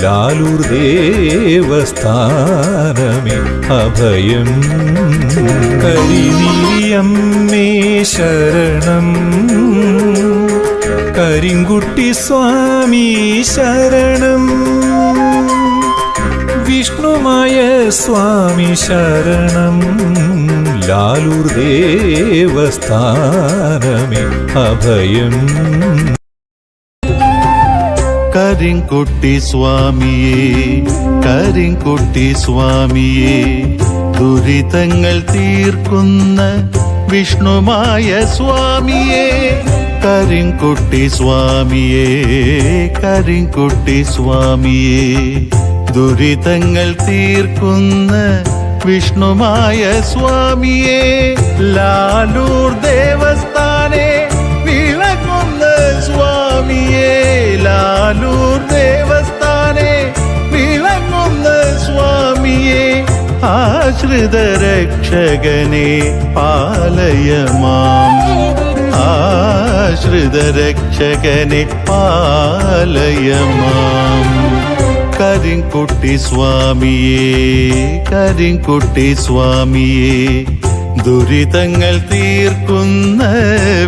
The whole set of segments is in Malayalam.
ലാലൂർ ദേവസ്ഥാനമേ അഭയം. കരിനീലിയമ്മേ ശരണം, കരിങ്കുട്ടി സ്വാമി ശരണം, വിഷ്ണുമായ സ്വാമി ശരണം, ലാലൂർ ദേവസ്ഥാനമേ അഭയം. കരിങ്കുട്ടി സ്വാമിയേ, കരിങ്കുട്ടി സ്വാമിയേ, ദുരിതങ്ങൾ തീർക്കുന്ന വിഷ്ണുമായ സ്വാമിയേ, കരിങ്കുട്ടി സ്വാമിയേ, കരിങ്കുട്ടി സ്വാമിയേ, ദുരിതങ്ങൾ തീർക്കുന്ന വിഷ്ണുമായ സ്വാമിയേ, ലാലൂർ ദേവസ്ഥാനെ വിളങ്ങുന്ന സ്വാമിയേ, ലാലൂർ ദേവസ്ഥാനെ വിളങ്ങുന്ന സ്വാമിയേ, ആശ്രിത രക്ഷകനെ പാലയമാം, ആശ്രിത രക്ഷകനെ പാലയമാം. കരിങ്കുട്ടി സ്വാമിയേ, കരിങ്കുട്ടി സ്വാമിയേ, ദുരിതങ്ങൾ തീർക്കുന്ന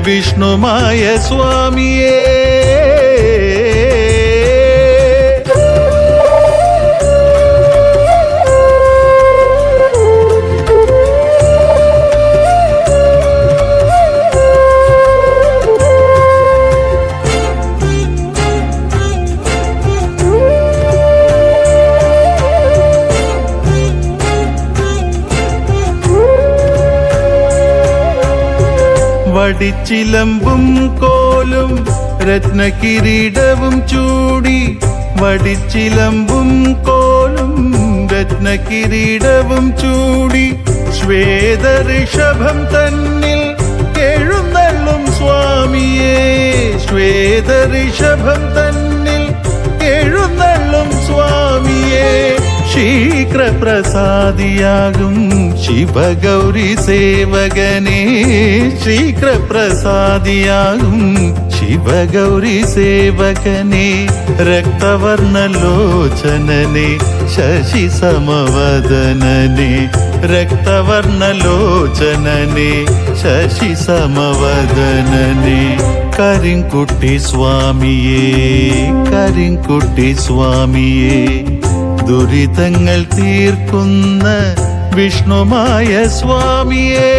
വിഷ്ണുമായ സ്വാമിയേ. വടിച്ചിലമ്പും കോലും രത്നകിരീടവും ചൂടി, വടിച്ചിലമ്പും കോലും രത്നകിരീടവും ചൂടി, ശ്വേതഋഷഭം തന്നിൽ എഴുന്നള്ളും സ്വാമിയേ, ശ്വേതഋഷഭം തന്നിൽ എഴുന്നള്ളും സ്വാമിയേ, ശീഘ്രപ്രസാദിയാകും ശിവഗൗരി സേവകനേ, ശീഘ്രപ്രസാദിയാകും ശിവഗൗരി സേവകനേ, രക്തവർണ്ണലോചനനെ ശശി സമവദനനെ, രക്തവർണ്ണലോചനനെ ശശി സമവദനനെ, കരിങ്കുട്ടി സ്വാമിയേ, കരിങ്കുട്ടി സ്വാമിയേ, ദുരിതങ്ങൾ തീർക്കുന്ന വിഷ്ണുമായ സ്വാമിയേ.